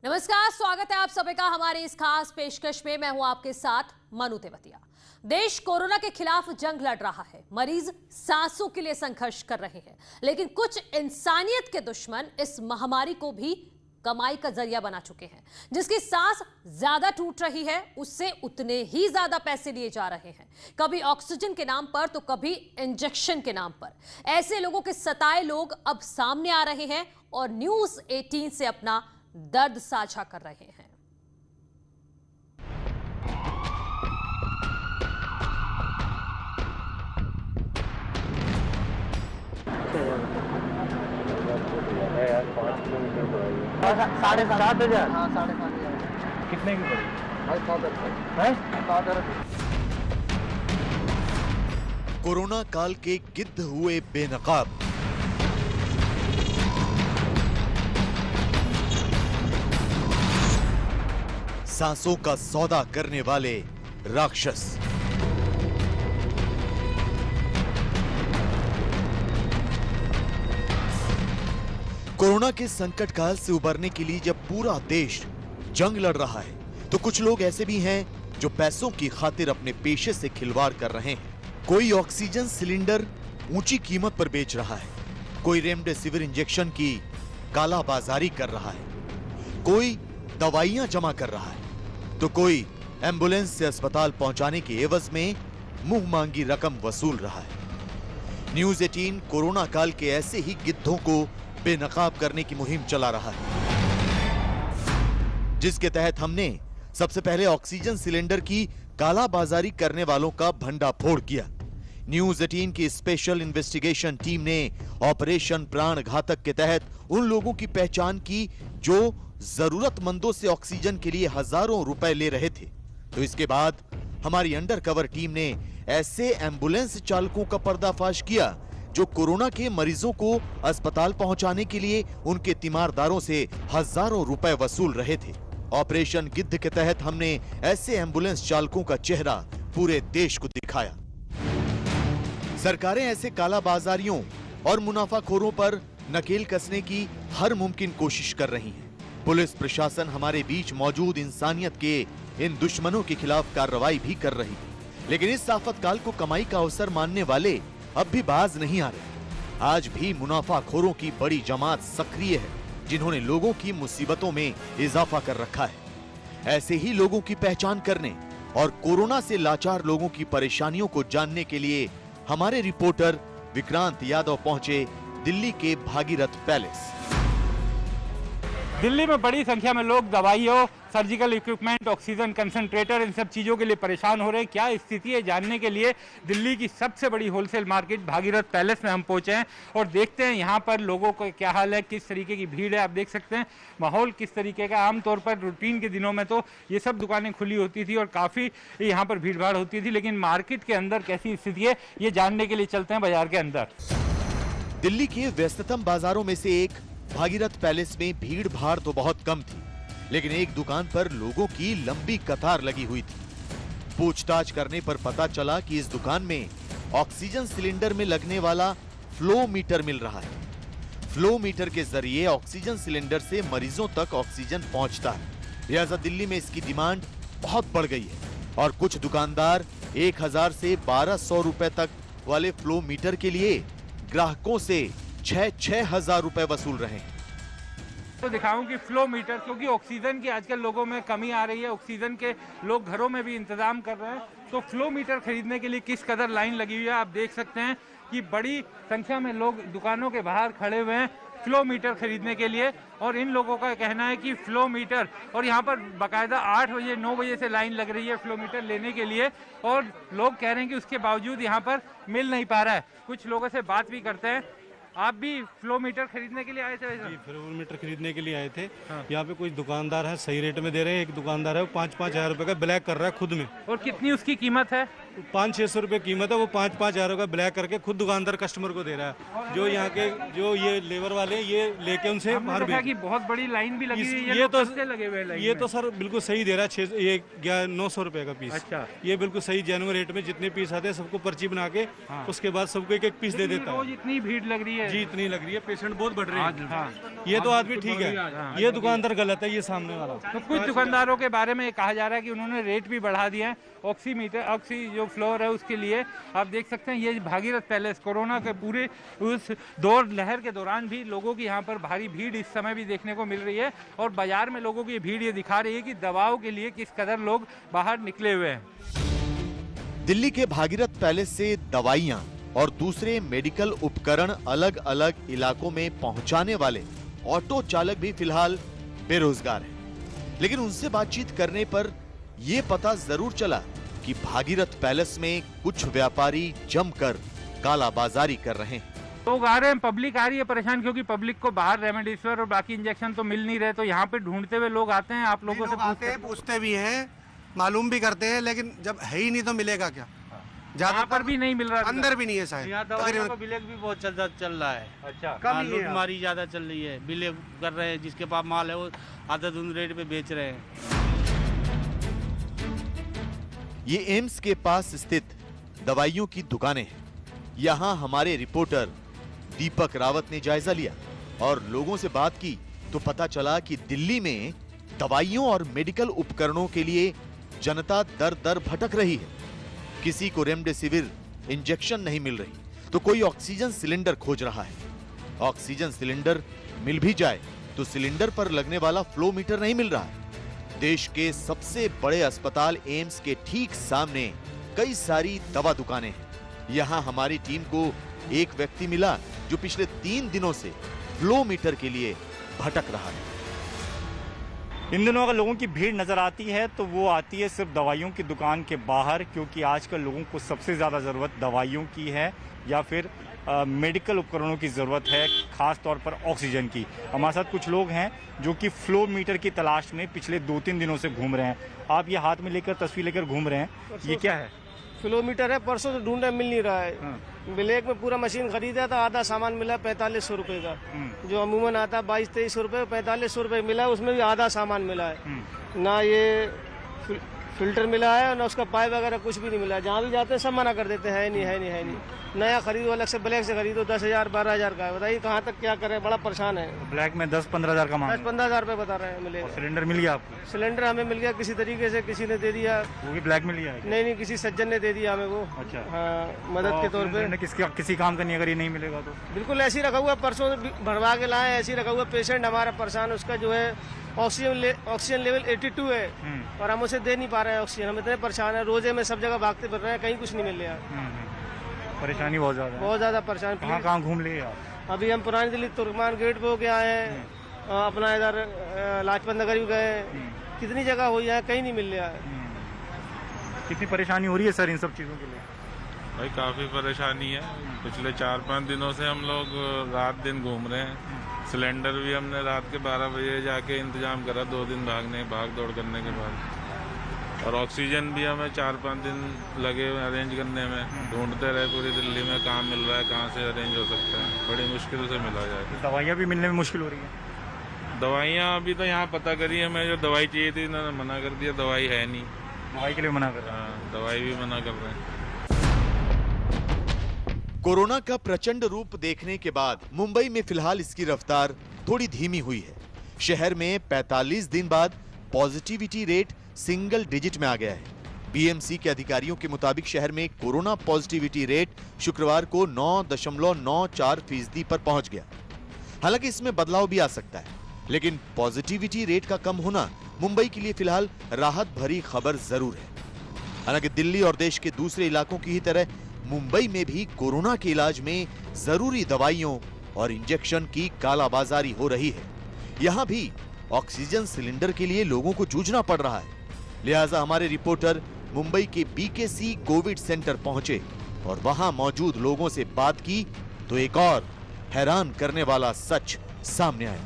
नमस्कार, स्वागत है आप सभी का हमारी इस खास पेशकश में। मैं हूं आपके साथ मनु तेवतिया। देश कोरोना के खिलाफ जंग लड़ रहा है। मरीज सांसों के लिए संघर्ष कर रहे हैं, लेकिन कुछ इंसानियत के दुश्मन इस महामारी को भी कमाई का जरिया बना चुके हैं। जिसकी सांस ज्यादा टूट रही है, उससे उतने ही ज्यादा पैसे लिए जा रहे हैं, कभी ऑक्सीजन के नाम पर तो कभी इंजेक्शन के नाम पर। ऐसे लोगों के सताए लोग अब सामने आ रहे हैं और न्यूज़ 18 से अपना दर्द साझा कर रहे हैं। साढ़े 7,000। हाँ, 7,500। कितने की पड़ी? कोरोना काल के गिद्ध हुए बेनकाब। सांसों का सौदा करने वाले राक्षस। कोरोना के संकट काल से उबरने के लिए जब पूरा देश जंग लड़ रहा है, तो कुछ लोग ऐसे भी हैं जो पैसों की खातिर अपने पेशे से खिलवाड़ कर रहे हैं। कोई ऑक्सीजन सिलेंडर ऊंची कीमत पर बेच रहा है, कोई रेमडेसिविर इंजेक्शन की कालाबाजारी कर रहा है, कोई दवाइयां जमा कर रहा है, तो कोई एम्बुलेंस से अस्पताल पहुंचाने के एवज में मुंह मांगी रकम वसूल रहा है। न्यूज़ 18 कोरोना काल के ऐसे ही गिद्धों को बेनकाब करने की मुहिम चला रहा है, जिसके तहत हमने सबसे पहले ऑक्सीजन सिलेंडर की कालाबाजारी करने वालों का भंडाफोड़ किया। न्यूज़ 18 की स्पेशल इन्वेस्टिगेशन टीम ने ऑपरेशन प्राण घातक के तहत उन लोगों की पहचान की जो जरूरतमंदों से ऑक्सीजन के लिए हजारों रुपए ले रहे थे। तो इसके बाद हमारी अंडरकवर टीम ने ऐसे एम्बुलेंस चालकों का पर्दाफाश किया जो कोरोना के मरीजों को अस्पताल पहुंचाने के लिए उनके तीमारदारों से हजारों रुपए वसूल रहे थे। ऑपरेशन गिद्ध के तहत हमने ऐसे एम्बुलेंस चालकों का चेहरा पूरे देश को दिखाया। सरकारें ऐसे कालाबाजारियों और मुनाफाखोरों पर नकेल कसने की हर मुमकिन कोशिश कर रही है। पुलिस प्रशासन हमारे बीच मौजूद इंसानियत के इन दुश्मनों के खिलाफ कार्रवाई भी कर रही है, लेकिन इस आफतकाल को कमाई का अवसर मानने वाले अब भी बाज नहीं आ रहे। आज भी मुनाफाखोरों की बड़ी जमात सक्रिय है, जिन्होंने लोगों की मुसीबतों में इजाफा कर रखा है। ऐसे ही लोगों की पहचान करने और कोरोना से लाचार लोगों की परेशानियों को जानने के लिए हमारे रिपोर्टर विक्रांत यादव पहुंचे दिल्ली के भागीरथ पैलेस। दिल्ली में बड़ी संख्या में लोग दवाइयों, सर्जिकल इक्विपमेंट, ऑक्सीजन कंसंट्रेटर, इन सब चीज़ों के लिए परेशान हो रहे हैं। क्या स्थिति है जानने के लिए दिल्ली की सबसे बड़ी होलसेल मार्केट भागीरथ पैलेस में हम पहुंचे हैं और देखते हैं यहाँ पर लोगों का क्या हाल है, किस तरीके की भीड़ है। आप देख सकते हैं माहौल किस तरीके का। आमतौर पर रूटीन के दिनों में तो ये सब दुकानें खुली होती थी और काफ़ी यहाँ पर भीड़ भाड़ होती थी, लेकिन मार्केट के अंदर कैसी स्थिति है ये जानने के लिए चलते हैं बाजार के अंदर। दिल्ली के व्यस्ततम बाजारों में से एक भागीरथ पैलेस में भीड़ भाड़ तो बहुत कम थी, लेकिन एक दुकान पर लोगों की लंबी कतार लगी हुई थी। पूछताछ करने पर पता चला कि इस दुकान में ऑक्सीजन सिलेंडर में लगने वाला फ्लो मीटर मिल रहा है। फ्लो मीटर के जरिए ऑक्सीजन सिलेंडर से मरीजों तक ऑक्सीजन पहुंचता है। लिहाजा दिल्ली में इसकी डिमांड बहुत बढ़ गई है और कुछ दुकानदार 1,000 से 1,200 रुपए तक वाले फ्लो मीटर के लिए ग्राहकों से 6,000 रुपए वसूल रहे हैं। तो दिखाऊं कि फ्लो मीटर, क्योंकि ऑक्सीजन की आजकल लोगों में कमी आ रही है, ऑक्सीजन के लोग घरों में भी इंतजाम कर रहे हैं, तो फ्लो मीटर खरीदने के लिए किस कदर लाइन लगी हुई है आप देख सकते हैं कि बड़ी संख्या में लोग दुकानों के बाहर खड़े हुए हैं फ्लो मीटर खरीदने के लिए। और इन लोगों का कहना है कि फ्लो मीटर, और यहाँ पर बाकायदा 8 बजे 9 बजे से लाइन लग रही है फ्लो मीटर लेने के लिए, और लोग कह रहे हैं कि उसके बावजूद यहाँ पर मिल नहीं पा रहा है। कुछ लोगों से बात भी करते हैं। आप भी फ्लो मीटर खरीदने के लिए आए थे? जी, फ्लो मीटर खरीदने के लिए आए थे। यहाँ पे कुछ दुकानदार है सही रेट में दे रहे हैं, एक दुकानदार है वो 5-5 हज़ार रुपए का ब्लैक कर रहा है खुद में। और कितनी उसकी कीमत है? 500-600 रुपये कीमत है, वो 5-5 हज़ार का ब्लैक करके खुद दुकानदार कस्टमर को दे रहा है। जो यहाँ के जो ये लेबर वाले ये लेके उनसे बाहर देखा कि बहुत बड़ी लाइन भी लगी हुई है, ये तो सस्ते लगे हुए हैं लाइन ये में। तो सर बिल्कुल सही दे रहा है। ये 900 रुपये का पीस। अच्छा। ये बिल्कुल सही जेन्युइन रेट में जितने पीस आते हैं सबको पर्ची बना के उसके बाद सबको एक एक पीस दे देता है। रोज इतनी भीड़ लग रही है जी, इतनी लग रही है, पेशेंट बहुत बढ़ रहे हैं। हाँ। ये तो आदमी ठीक है, ये दुकानदार गलत है, ये सामने वाला। तो कुछ दुकानदारों के बारे में कहा जा रहा है कि उन्होंने रेट भी बढ़ा दिया है। ऑक्सी जो फ्लोर है उसके लिए आप देख सकते हैं, ये भागीरथ पैलेस कोरोना के पूरे उस दौर लहर के दौरान भी लोगों की यहाँ पर भारी भीड़ इस समय भी देखने को मिल रही है। और बाजार में लोगों की भीड़ ये दिखा रही है कि दवाओं के लिए किस कदर लोग बाहर निकले हुए हैं। दिल्ली के भागीरथ पैलेस से दवाइयां और दूसरे मेडिकल उपकरण अलग अलग इलाकों में पहुंचाने वाले ऑटो चालक भी फिलहाल बेरोजगार हैं। लेकिन उनसे बातचीत करने पर यह पता जरूर चला कि भागीरथ पैलेस में कुछ व्यापारी जमकर कालाबाजारी कर रहे हैं। लोग आ रहे हैं, पब्लिक आ रही है परेशान, क्योंकि पब्लिक को बाहर रेमडेसिविर और बाकी इंजेक्शन तो मिल नहीं रहे, तो यहाँ पे ढूंढते हुए लोग आते हैं। आप लोगों से पूछते भी हैं, मालूम भी करते हैं, लेकिन जब है ही नहीं तो मिलेगा क्या? यहाँ पर भी नहीं मिल रहा, अंदर भी नहीं है शायद। यहाँ दवाइयों का बिलेक भी बहुत चल रहा है। अच्छा, कम लूटमारी ज्यादा चल रही है, बिलेक कर रहे हैं, जिसके पास माल है वो आधा धुंध रेट पे बेच रहे हैं। ये एम्स के पास स्थित दवाइयों की दुकानें हैं। यहाँ हमारे रिपोर्टर दीपक रावत ने जायजा लिया और लोगों से बात की तो पता चला कि दिल्ली में दवाइयों और मेडिकल उपकरणों के लिए जनता दर दर भटक रही है। किसी को रेमडेसिविर इंजेक्शन नहीं मिल रही तो कोई ऑक्सीजन सिलेंडर खोज रहा है। ऑक्सीजन सिलेंडर मिल भी जाए तो सिलेंडर पर लगने वाला फ्लो मीटर नहीं मिल रहा है। देश के सबसे बड़े अस्पताल एम्स के ठीक सामने कई सारी दवा दुकानें हैं। यहाँ हमारी टीम को एक व्यक्ति मिला जो पिछले 3 दिनों से फ्लो मीटर के लिए भटक रहा है। इन दिनों अगर लोगों की भीड़ नज़र आती है तो वो आती है सिर्फ दवाइयों की दुकान के बाहर, क्योंकि आजकल लोगों को सबसे ज़्यादा ज़रूरत दवाइयों की है या फिर मेडिकल उपकरणों की ज़रूरत है, ख़ास तौर पर ऑक्सीजन की। हमारे साथ कुछ लोग हैं जो कि फ्लो मीटर की तलाश में पिछले 2-3 दिनों से घूम रहे हैं। आप ये हाथ में लेकर तस्वीर लेकर घूम रहे हैं, ये क्या है? फ्लो मीटर है, परसों से ढूंढे मिल नहीं रहा है। ब्लैक में पूरा मशीन खरीदा था, आधा सामान मिला 4500 रुपए का, जो अमूमन आता है 22-23 रुपए, 4500 रुपए मिला, उसमें भी आधा सामान मिला है। ना ये फिल्टर मिला है, ना उसका पाइप वगैरह कुछ भी नहीं मिला। जहाँ भी जाते हैं सब मना कर देते हैं, है नहीं है नहीं है नहीं। नया खरीदो, अलग से ब्लैक से खरीदो, 10,000-12,000 का है। बताइए कहाँ तक क्या करें, बड़ा परेशान है। ब्लैक में 10-15 हज़ार का मांग, 10-15 हज़ार रुपये बता रहे हैं मिलेगा। सिलेंडर मिल गया आपको? सिलेंडर हमें मिल गया किसी तरीके से, किसी ने दे दिया। वो भी ब्लैक में लिया है? नहीं, किसी सज्जन ने दे दिया हमें वो। अच्छा, हाँ, मदद के तौर पे। किसी काम का नहीं, अगर ये नहीं मिलेगा तो बिल्कुल ऐसे ही रखा हुआ, परसों भरवा के लाए, ऐसे ही रखा हुआ। पेशेंट हमारा परेशान, उसका जो है ऑक्सीजन लेवल 82 है और हम उसे दे नहीं पा रहे हैं ऑक्सीजन। हम इतने परेशान है, रोजे में सब जगह भागते फिर रहे हैं, कहीं कुछ नहीं मिल रहा। परेशानी बहुत ज़्यादा परेशान। कहाँ घूम लिए आप? अभी हम पुरानी दिल्ली तुर्कमान गेट पे होके आए हैं, अपना इधर लाजपत नगर भी गए, कितनी जगह हुई है, कहीं नहीं मिल रहा है। कितनी परेशानी हो रही है सर इन सब चीज़ों के लिए? भाई काफ़ी परेशानी है। पिछले 4-5 दिनों से हम लोग रात दिन घूम रहे हैं। सिलेंडर भी हमने रात के 12 बजे जाके इंतजाम करा, 2 दिन भाग दौड़ करने के बाद। और ऑक्सीजन भी हमें 4-5 दिन लगे अरेंज करने में, ढूंढते रहे पूरी दिल्ली में कहाँ मिल रहा है, कहाँ से अरेंज हो सकता है। बड़ी मुश्किल से मिला जाए। दवाइयाँ भी मिलने में मुश्किल हो रही है? दवाइयाँ अभी तो यहाँ पता करी, हमें जो दवाई चाहिए थी उन्होंने मना कर दिया, दवाई है नहीं। दवाई के लिए मना कर रहे हैं? हाँ, दवाई भी मना कर रहे हैं। कोरोना का प्रचंड रूप देखने के बाद मुंबई में फिलहाल इसकी रफ्तार थोड़ी धीमी हुई है। शहर में 45 दिन बाद पॉजिटिविटी रेट सिंगल डिजिट में आ गया है। बीएमसी के अधिकारियों के मुताबिक शहर में कोरोना पॉजिटिविटी रेट शुक्रवार को 9.94% पर पहुंच गया। हालांकि इसमें बदलाव भी आ सकता है, लेकिन पॉजिटिविटी रेट का कम होना मुंबई के लिए फिलहाल राहत भरी खबर जरूर है। हालांकि दिल्ली और देश के दूसरे इलाकों की ही तरह मुंबई में भी कोरोना के इलाज में जरूरी दवाइयों और इंजेक्शन की कालाबाजारी हो रही है। यहां भी ऑक्सीजन सिलेंडर के लिए लोगों को जूझना पड़ रहा है। लिहाजा हमारे रिपोर्टर मुंबई के बीकेसी कोविड सेंटर पहुंचे और वहां मौजूद लोगों से बात की तो एक और हैरान करने वाला सच सामने आया।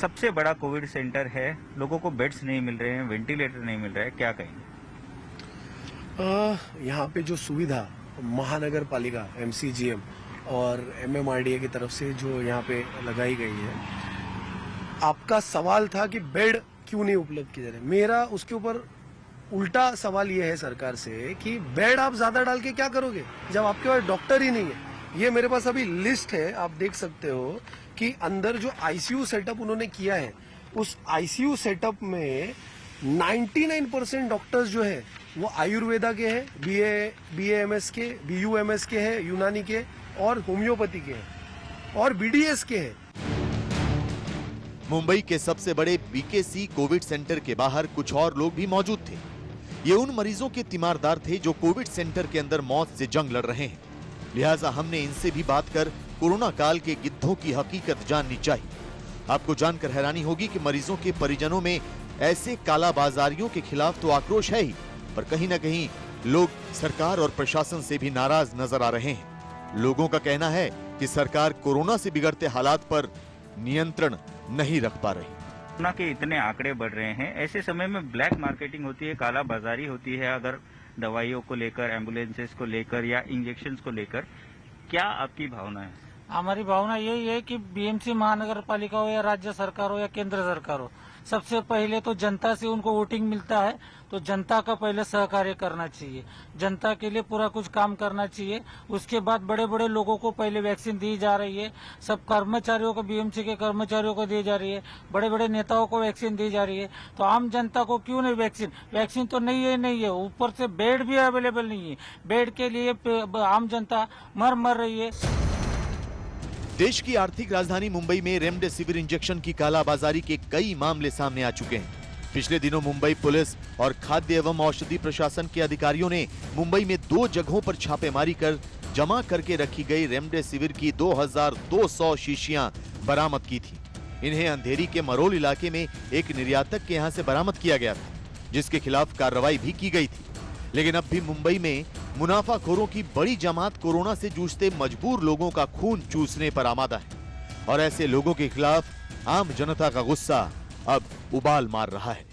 सबसे बड़ा कोविड सेंटर है, लोगों को बेड्स नहीं मिल रहे हैं, वेंटिलेटर नहीं मिल रहा है, क्या कहेंगे? यहाँ पे जो सुविधा महानगर पालिका MCGM और MMRDA की तरफ से जो यहाँ पे लगाई गई है, आपका सवाल था कि बेड क्यों नहीं उपलब्ध किया जा रहा है। मेरा उसके ऊपर उल्टा सवाल ये है सरकार से कि बेड आप ज्यादा डाल के क्या करोगे जब आपके पास डॉक्टर ही नहीं है। ये मेरे पास अभी लिस्ट है, आप देख सकते हो कि अंदर जो ICU सेटअप उन्होंने किया है, उस ICU सेटअप में 99% डॉक्टर्स जो है वो आयुर्वेदा के हैं, BAMS के, BUMS के हैं, यूनानी के और होम्योपैथी के हैं और BDS के हैं। मुंबई के सबसे बड़े BKC कोविड सेंटर के बाहर कुछ और लोग भी मौजूद थे। ये उन मरीजों के तीमारदार थे जो कोविड सेंटर के अंदर मौत से जंग लड़ रहे हैं। लिहाजा हमने इनसे भी बात कर कोरोना काल के गिद्धों की हकीकत जाननी चाहिए। आपको जानकर हैरानी होगी कि मरीजों के परिजनों में ऐसे कालाबाजारियों के खिलाफ तो आक्रोश है ही, पर कहीं न कहीं लोग सरकार और प्रशासन से भी नाराज नजर आ रहे हैं। लोगों का कहना है कि सरकार कोरोना से बिगड़ते हालात पर नियंत्रण नहीं रख पा रही। कोरोना के इतने आंकड़े बढ़ रहे हैं, ऐसे समय में ब्लैक मार्केटिंग होती है, काला बाजारी होती है, अगर दवाइयों को लेकर, एम्बुलेंसेस को लेकर या इंजेक्शन को लेकर, क्या आपकी भावना है? हमारी भावना यही है कि BMC महानगर पालिका हो या राज्य सरकार हो या केंद्र सरकार हो, सबसे पहले तो जनता से उनको वोटिंग मिलता है, तो जनता का पहले सहकार्य करना चाहिए, जनता के लिए पूरा कुछ काम करना चाहिए। उसके बाद बड़े बड़े लोगों को पहले वैक्सीन दी जा रही है, सब कर्मचारियों को, BMC के कर्मचारियों को दी जा रही है, बड़े बड़े नेताओं को वैक्सीन दी जा रही है, तो आम जनता को क्यों नहीं वैक्सीन तो नहीं है, ऊपर से बेड भी अवेलेबल नहीं है। बेड के लिए आम जनता मर रही है। देश की आर्थिक राजधानी मुंबई में रेमडेसिविर इंजेक्शन की कालाबाजारी के कई मामले सामने आ चुके हैं। पिछले दिनों मुंबई पुलिस और खाद्य एवं औषधि प्रशासन के अधिकारियों ने मुंबई में 2 जगहों पर छापेमारी कर जमा करके रखी गई रेमडेसिविर की 2200 शीशियां बरामद की थी। इन्हें अंधेरी के मरोल इलाके में एक निर्यातक के यहां से बरामद किया गया था, जिसके खिलाफ कार्रवाई भी की गई थी। लेकिन अब भी मुंबई में मुनाफाखोरों की बड़ी जमात कोरोना से जूझते मजबूर लोगों का खून चूसने पर आमादा है और ऐसे लोगों के खिलाफ आम जनता का गुस्सा अब उबाल मार रहा है।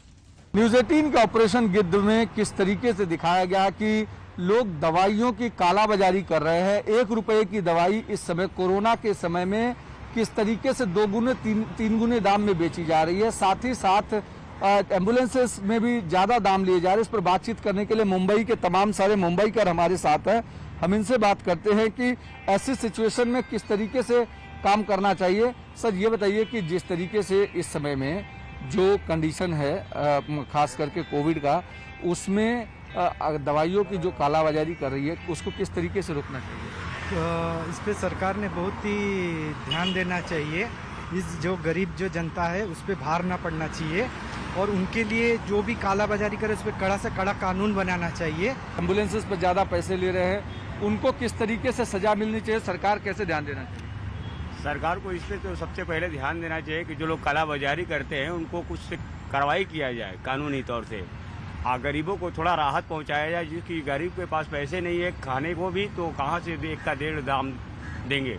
न्यूज़ 18 के ऑपरेशन गिद्ध में किस तरीके से दिखाया गया कि लोग दवाइयों की कालाबाजारी कर रहे हैं। 1 रुपए की दवाई इस समय कोरोना के समय में किस तरीके से 2 गुने 3 गुने दाम में बेची जा रही है। साथ ही साथ एम्बुलेंसेस में भी ज्यादा दाम लिए जा रहे हैं। इस पर बातचीत करने के लिए मुंबई के तमाम सारे मुंबईकर हमारे साथ हैं। हम इनसे बात करते हैं कि ऐसी सिचुएशन में किस तरीके से काम करना चाहिए। सर ये बताइए कि जिस तरीके से इस समय में जो कंडीशन है खास करके कोविड का, उसमें दवाइयों की जो कालाबाजारी कर रही है उसको किस तरीके से रोकना चाहिए? इस पे सरकार ने बहुत ही ध्यान देना चाहिए। इस जो गरीब जो जनता है उस पर भार ना पड़ना चाहिए और उनके लिए जो भी कालाबाजारी करे उस पर कड़ा से कड़ा कानून बनाना चाहिए। एम्बुलेंसेस पर ज़्यादा पैसे ले रहे हैं, उनको किस तरीके से सजा मिलनी चाहिए, सरकार कैसे ध्यान देना चाहिए? सरकार को इस पर तो सबसे पहले ध्यान देना चाहिए कि जो लोग कालाबाजारी करते हैं उनको कुछ से कार्रवाई किया जाए कानूनी तौर से। गरीबों को थोड़ा राहत पहुंचाया जाए, जिसकी गरीब के पास पैसे नहीं है खाने को भी, तो कहां से 1 का 1.5 दाम देंगे।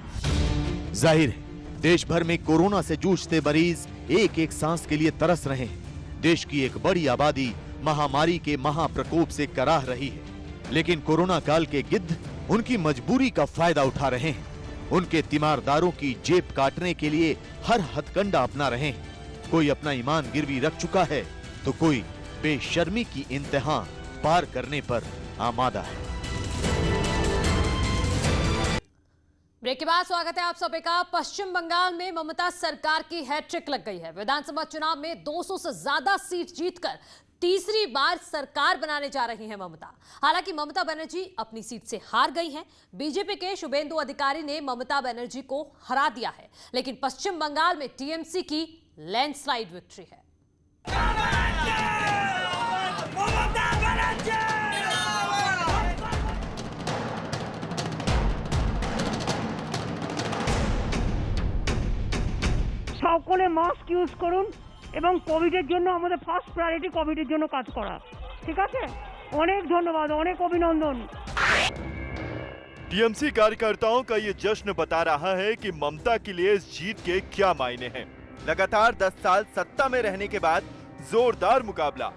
जाहिर है देश भर में कोरोना से जूझते मरीज एक एक सांस के लिए तरस रहे हैं। देश की एक बड़ी आबादी महामारी के महाप्रकोप से कराह रही है, लेकिन कोरोना काल के गिद्ध उनकी मजबूरी का फायदा उठा रहे हैं। उनके तीमारदारों की जेब काटने के लिए हर हथकंडा अपना रहे हैं। कोई अपना ईमान गिरवी रख चुका है तो कोई बेशर्मी की इंतहा पार करने पर आमादा है। ब्रेक के बाद स्वागत है आप सभी का। पश्चिम बंगाल में ममता सरकार की हैट्रिक लग गई है। विधानसभा चुनाव में 200 से ज्यादा सीट जीतकर तीसरी बार सरकार बनाने जा रही हैं ममता। हालांकि ममता बनर्जी अपनी सीट से हार गई हैं। बीजेपी के शुभेंदु अधिकारी ने ममता बनर्जी को हरा दिया है, लेकिन पश्चिम बंगाल में टीएमसी की लैंडस्लाइड विक्ट्री है। সকলে মাস্ক ইউজ করুন এবং কোভিডের জন্য আমাদের ফার্স্ট প্রায়োরিটি কোভিডের জন্য কাজ করা। ঠিক আছে, অনেক ধন্যবাদ, অনেক অভিনন্দন। टीएमसी कार्यकर्ताओं का ये जश्न बता रहा है कि ममता के लिए इस जीत के क्या मायने हैं। लगातार 10 साल सत्ता में रहने के बाद जोरदार मुकाबला।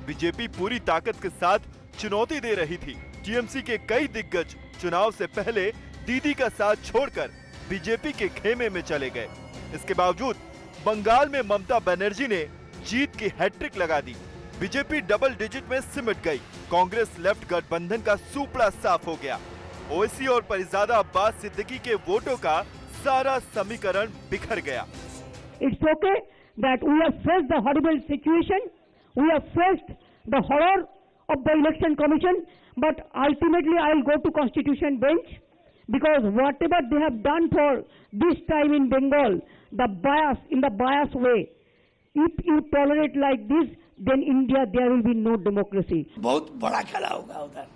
बीजेपी पूरी ताकत के साथ चुनौती दे रही थी। टीएमसी के कई दिग्गज चुनाव से पहले दीदी का साथ छोड़कर बीजेपी के खेमे में चले गए। इसके बावजूद बंगाल में ममता बनर्जी ने जीत की हैट्रिक लगा दी। बीजेपी डबल डिजिट में सिमट गई। कांग्रेस लेफ्ट गठबंधन का सुपड़ा साफ हो गया। ओवैसी और परिजादा अब्बास सिद्दीकी के वोटों का सारा समीकरण बिखर गया। It's okay that we have faced the horrible situation, we have faced the horror of the election commission, but ultimately I will go to constitution bench because whatever they have done for this time in Bengal, the bias in the bias way, if you tolerate like this, then India there will be no democracy. बहुत बड़ा खेला होगा उधर।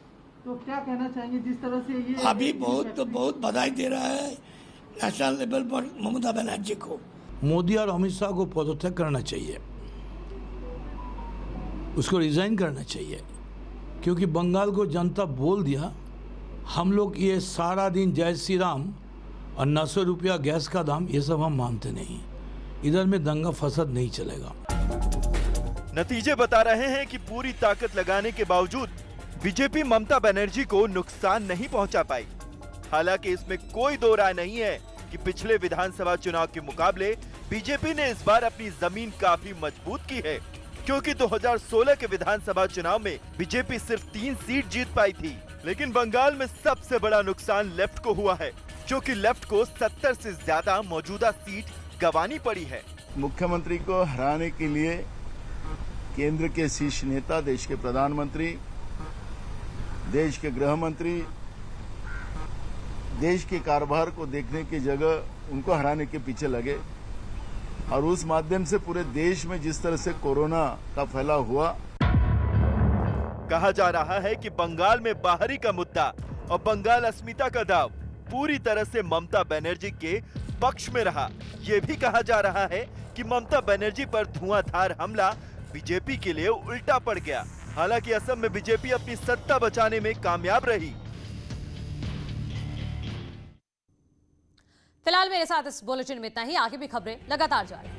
तो क्या कहना चाहेंगे जिस तरह से ये अभी बहुत बधाई दे रहा है नेशनल लेवल पर ममता बनर्जी को। मोदी और अमित शाह को पदत्याग करना चाहिए, उसको रिजाइन करना चाहिए, क्योंकि बंगाल को जनता बोल दिया हम लोग ये सारा दिन जय श्री राम और 900 रुपया गैस का दाम ये सब हम मानते नहीं। इधर में दंगा फसाद नहीं चलेगा। नतीजे बता रहे हैं कि पूरी ताकत लगाने के बावजूद बीजेपी ममता बनर्जी को नुकसान नहीं पहुंचा पाई। हालांकि इसमें कोई दो राय नहीं है कि पिछले विधानसभा चुनाव के मुकाबले बीजेपी ने इस बार अपनी जमीन काफी मजबूत की है, क्योंकि 2016 के विधानसभा चुनाव में बीजेपी सिर्फ 3 सीट जीत पाई थी। लेकिन बंगाल में सबसे बड़ा नुकसान लेफ्ट को हुआ है, क्योंकि लेफ्ट को 70 से ज्यादा मौजूदा सीट गंवानी पड़ी है। मुख्यमंत्री को हराने के लिए केंद्र के शीर्ष नेता, देश के प्रधानमंत्री, देश के गृह मंत्री, देश के कारोबार को देखने की जगह उनको हराने के पीछे लगे और उस माध्यम से पूरे देश में जिस तरह से कोरोना का फैलाव हुआ। कहा जा रहा है कि बंगाल में बाहरी का मुद्दा और बंगाल अस्मिता का दाव पूरी तरह से ममता बनर्जी के पक्ष में रहा। ये भी कहा जा रहा है कि ममता बनर्जी पर धुआंधार हमला बीजेपी के लिए उल्टा पड़ गया। हालांकि असम में बीजेपी अपनी सत्ता बचाने में कामयाब रही। फिलहाल मेरे साथ इस बुलेटिन में इतना ही। आगे भी खबरें लगातार जारी।